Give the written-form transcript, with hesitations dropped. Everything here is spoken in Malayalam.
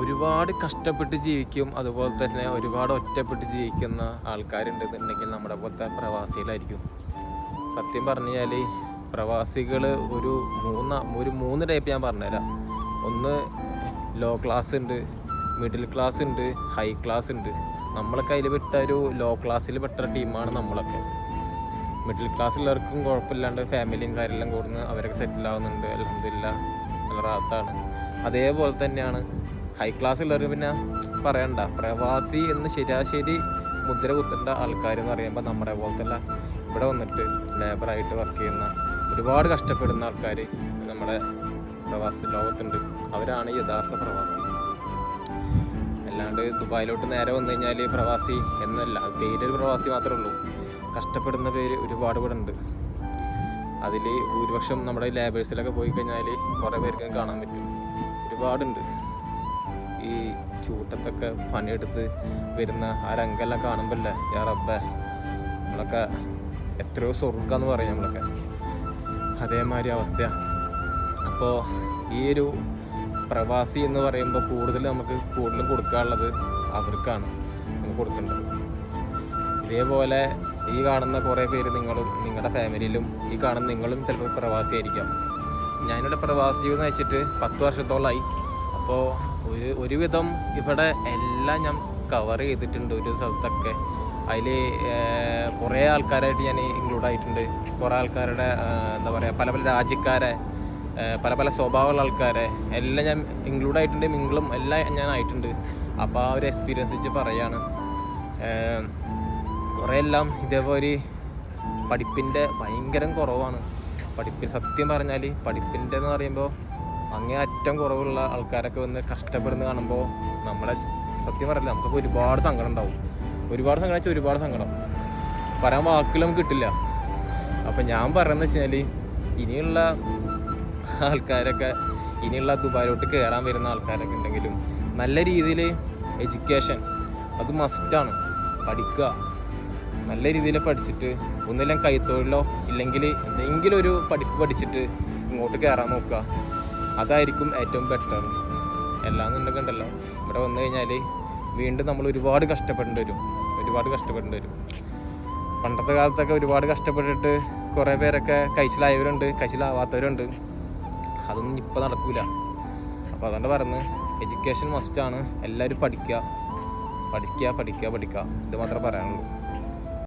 ഒരുപാട് കഷ്ടപ്പെട്ട് ജീവിക്കും, അതുപോലെ തന്നെ ഒരുപാട് ഒറ്റപ്പെട്ട് ജീവിക്കുന്ന ആൾക്കാരുണ്ടെന്നുണ്ടെങ്കിൽ നമ്മുടെ പോലത്തെ പ്രവാസികളായിരിക്കും. സത്യം പറഞ്ഞു കഴിഞ്ഞാൽ പ്രവാസികൾ ഒരു മൂന്ന് ടൈപ്പ് ഞാൻ പറഞ്ഞുതരാം. ഒന്ന് ലോ ക്ലാസ് ഉണ്ട്, മിഡിൽ ക്ലാസ് ഉണ്ട്, ഹൈ ക്ലാസ് ഉണ്ട്. നമ്മളൊക്കെ അതിൽ പെട്ട ഒരു ലോ ക്ലാസ്സിൽ പെട്ട ടീമാണ് നമ്മളൊക്കെ. മിഡിൽ ക്ലാസ്സുള്ളവർക്കും കുഴപ്പമില്ലാണ്ട് ഫാമിലിയും കാര്യമെല്ലാം കൂടുന്നു, അവരൊക്കെ സെറ്റിൽ ആവുന്നുണ്ട്, അൽഹംദുലില്ലാഹ് നല്ല റാത്താണ്. അതേപോലെ തന്നെയാണ് ഹൈ ക്ലാസ് ഉള്ളവർക്ക് പിന്നെ പറയണ്ട. പ്രവാസി എന്ന് ശരാശരി മുദ്ര കുത്തേണ്ട ആൾക്കാരെന്ന് പറയുമ്പോൾ നമ്മുടെ പോലത്തെ ഇവിടെ വന്നിട്ട് ലേബറായിട്ട് വർക്ക് ചെയ്യുന്ന ഒരുപാട് കഷ്ടപ്പെടുന്ന ആൾക്കാർ നമ്മുടെ പ്രവാസി ലോകത്തുണ്ട്. അവരാണ് യഥാർത്ഥ പ്രവാസി. അല്ലാണ്ട് ദുബായിലോട്ട് നേരെ വന്നു കഴിഞ്ഞാൽ പ്രവാസി എന്നല്ല, പേരൊരു പ്രവാസി മാത്രമേ ഉള്ളൂ. കഷ്ടപ്പെടുന്ന പേര് ഒരുപാട് ഇവിടെ ഉണ്ട്. അതിൽ ഭൂരിപക്ഷം നമ്മുടെ ലേബേഴ്സിലൊക്കെ പോയി കഴിഞ്ഞാൽ കുറേ പേർക്ക് കാണാൻ പറ്റും. ഒരുപാടുണ്ട്. ഈ ചൂട്ടത്തൊക്കെ പണിയെടുത്ത് വരുന്ന ആ രംഗമെല്ലാം കാണുമ്പോഴല്ലേ യാ റബ്ബേ, നമ്മളൊക്കെ എത്രയോ സ്വർഗ്ഗമെന്ന് പറയും നമ്മളൊക്കെ. അതേമാതിരി അവസ്ഥയാണ്. അപ്പോൾ ഈ ഒരു പ്രവാസി എന്ന് പറയുമ്പോൾ കൂടുതലും കൊടുക്കാനുള്ളത് അവർക്കാണ് നമുക്ക് കൊടുക്കേണ്ടത്. ഇതേപോലെ ഈ കാണുന്ന കുറേ പേര് നിങ്ങളുടെ ഫാമിലിയിലും ഈ കാണുന്ന നിങ്ങളും ചിലപ്പോൾ പ്രവാസിയായിരിക്കാം. ഞാനിവിടെ പ്രവാസി എന്ന് വെച്ചിട്ട് 10 വർഷത്തോളമായി. അപ്പോൾ ഒരുവിധം ഇവിടെ എല്ലാം ഞാൻ കവർ ചെയ്തിട്ടുണ്ട്. ഒരു സ്ഥലത്തൊക്കെ അതിൽ കുറേ ആൾക്കാരായിട്ട് ഞാൻ ഇൻക്ലൂഡ് ആയിട്ടുണ്ട്. കുറേ ആൾക്കാരുടെ എന്താ പറയുക, പല പല രാജ്യക്കാരെ, പല പല സ്വഭാവമുള്ള ആൾക്കാരെ എല്ലാം ഞാൻ ഇൻക്ലൂഡ് ആയിട്ടുണ്ട്. നിങ്ങളും എല്ലാം ഞാൻ ആയിട്ടുണ്ട്. അപ്പോൾ ആ ഒരു എക്സ്പീരിയൻസ് വെച്ച് പറയാണ്. കുറേ എല്ലാം ഇതേപോലെ പഠിപ്പിൻ്റെ ഭയങ്കരം കുറവാണ്. സത്യം പറഞ്ഞാൽ പഠിപ്പിൻ്റെ എന്ന് പറയുമ്പോൾ അങ്ങേയറ്റം കുറവുള്ള ആൾക്കാരൊക്കെ വന്ന് കഷ്ടപ്പെടുന്ന കാണുമ്പോൾ നമ്മളെ സത്യം പറയില്ല, നമുക്കൊക്കെ ഒരുപാട് സങ്കടം ഉണ്ടാവും. ഒരുപാട് സങ്കടം വെച്ചാൽ ഒരുപാട് സങ്കടം പറയാൻ വാക്കുകൾ നമുക്ക് കിട്ടില്ല. അപ്പം ഞാൻ പറയുന്നത് വെച്ച് കഴിഞ്ഞാൽ ഇനിയുള്ള ആൾക്കാരൊക്കെ, ഇനിയുള്ള ദുബായിലോട്ട് കയറാൻ വരുന്ന ആൾക്കാരൊക്കെ ഉണ്ടെങ്കിലും നല്ല രീതിയിൽ എഡ്യൂക്കേഷൻ അത് മസ്റ്റാണ്. പഠിക്കുക, നല്ല രീതിയിൽ പഠിച്ചിട്ട് ഒന്നില്ലെങ്കിൽ കൈത്തൊഴിലോ ഇല്ലെങ്കിൽ എന്തെങ്കിലും ഒരു പഠിപ്പ് പഠിച്ചിട്ട് ഇങ്ങോട്ട് കയറാൻ നോക്കുക. അതായിരിക്കും ഏറ്റവും ബെറ്റർ. എല്ലാം ഉണ്ടെങ്കിലോ ഇവിടെ വന്നു കഴിഞ്ഞാൽ വീണ്ടും നമ്മൾ ഒരുപാട് കഷ്ടപ്പെടേണ്ടി വരും. പണ്ടത്തെ കാലത്തൊക്കെ ഒരുപാട് കഷ്ടപ്പെട്ടിട്ട് കുറേ പേരൊക്കെ കഴിച്ചിലായവരുണ്ട്, കഴിച്ചിലാവാത്തവരുണ്ട്. അതൊന്നും ഇപ്പോൾ നടക്കില്ല. അപ്പോൾ അതുകൊണ്ട് പറയുന്നത് എഡ്യൂക്കേഷൻ മസ്റ്റാണ്. എല്ലാവരും പഠിക്കുക. ഇത് മാത്രമേ പറയാനുള്ളൂ.